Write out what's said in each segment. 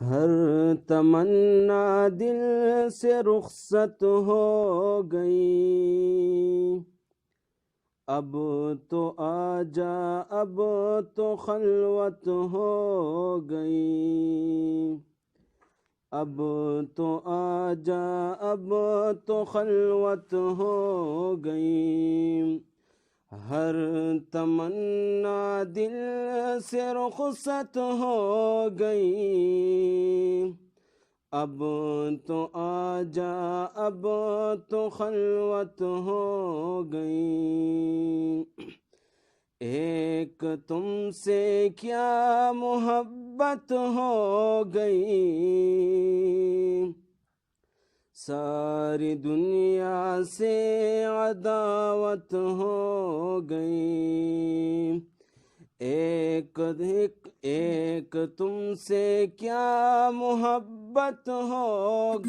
ہر تمنا دل سے رخصت ہو گئی، اب تو آجا اب تو خلوت ہو گئی، اب تو آجا اب تو خلوت ہو گئی، ہر تمنا دل سے رخصت ہو گئی، اب تو آجا اب تو خلوت ہو گئی، ایک تم سے کیا محبت ہو گئی، ساری دنیا سے عداوت ہو گئی، ایک تم سے کیا محبت ہو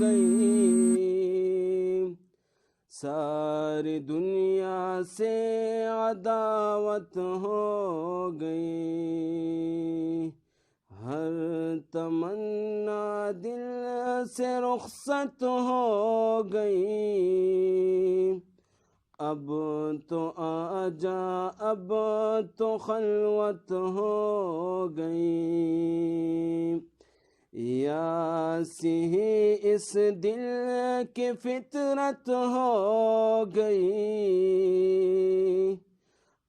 گئی، ساری دنیا سے عداوت ہو گئی، ہر تمنا دل سے رخصت ہو گئی، اب تو آجا اب تو خلوت ہو گئی، یاسی اس دل کی فطرت ہو گئی،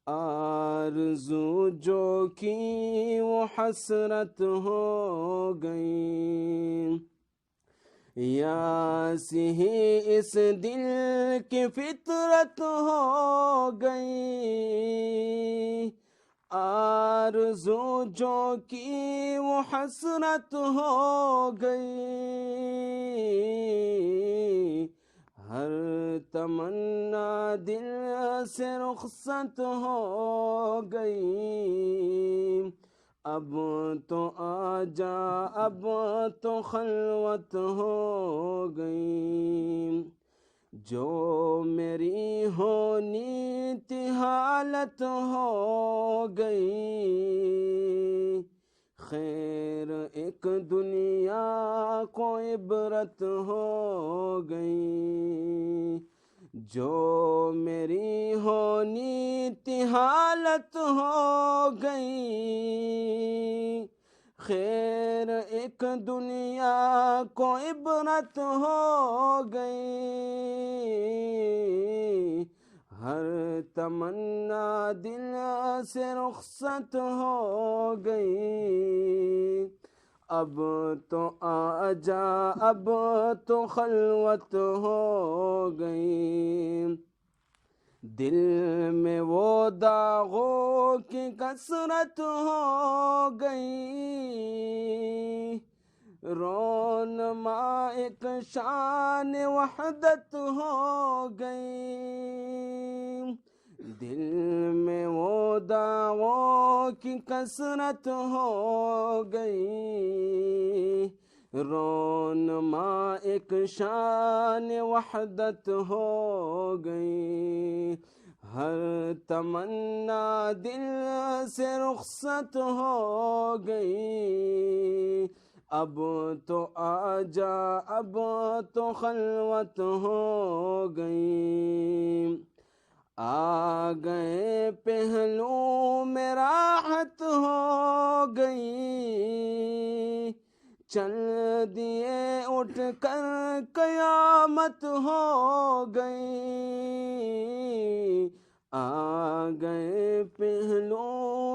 آرزو جو کی وہ حسرت ہو گئی، یاسی اس دل کی فطرت ہو گئی، آرزو جو کی وہ حسرت ہو گئی، ہر تمنا دل سے رخصت ہو گئی، اب تو آجا اب تو خلوت ہو گئی، جو میری ہونی تھی حالت ہو گئی، خیر ایک دنیا کو عبرت ہو گئی، جو میری ہونی تھی حالت ہو گئی، خیر ایک دنیا کو عبرت ہو گئی، ہر تمنا دل سے رخصت ہو گئی، اب تو آجا اب تو خلوت ہو گئی، دل میں وہ داغوں کی کثرت ہو گئی، رونما ایک شان وحدت ہو گئی، دل میں وہ داغوں کی کثرت ہو گئی، رونما ایک شان وحدت ہو گئی، ہر تمنا دل سے رخصت ہو گئی، اب تو آجا اب تو خلوت ہو گئی، آ گئے پہلو میں راحت ہو گئی، چل دیے اٹھ کر قیامت ہو گئی، آ گئے پہلو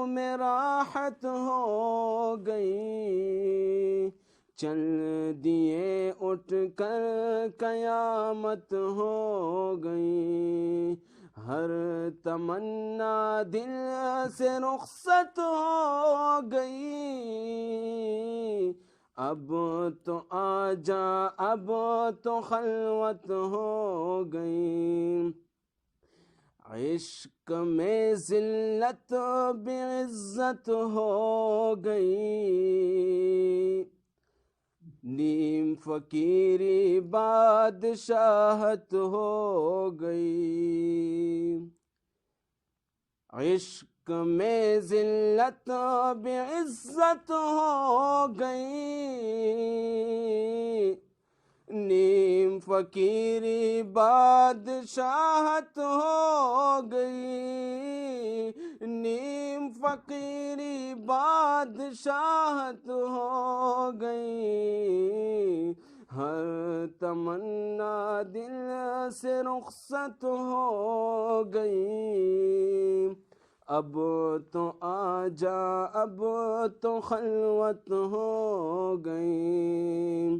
میں راحت ہو گئی، چل دیے اٹھ کر قیامت ہو گئی، ہر تمنا دل سے رخصت ہو گئی، اب تو آجا اب تو خلوت ہو گئی، عشق میں ذلت بعزت ہو گئی، نیم فقیری بادشاہت ہو گئی، عشق میں ذلت بعزت ہو گئی، نیم فقیری بادشاہت ہو گئی، نیم فقیری بادشاہت ہو گئی، ہر تمنا دل سے رخصت ہو گئی، اب تو آجا اب تو خلوت ہو گئی،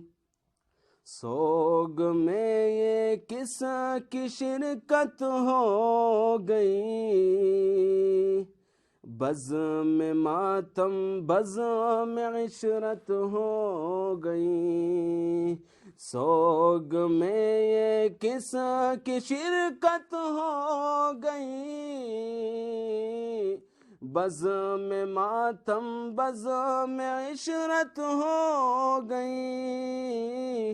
سوگ میں یہ کس کی شرکت ہو گئی، بزم ماتم بزم عشرت ہو گئی، سوگ میں یہ کس کی شرکت ہو گئی، بزم ماتم بزم عشرت ہو گئی،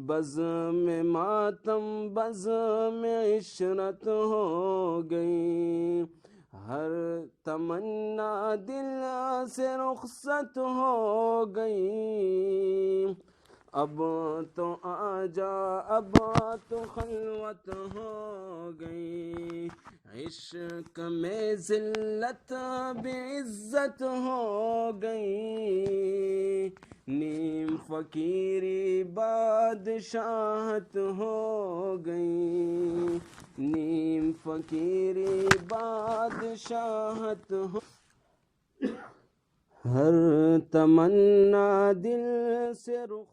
بزم ماتم بزم عشرت ہو گئی، ہر تمنا دل سے رخصت ہو گئی، اب تو آجا اب تو خلوت ہو گئی، عشق میں ذلت بعزت ہو گئی، نیم فقیری بادشاہت ہو گئی، نیم فقیری بادشاہت ہو، ہر تمنا دل سے رخ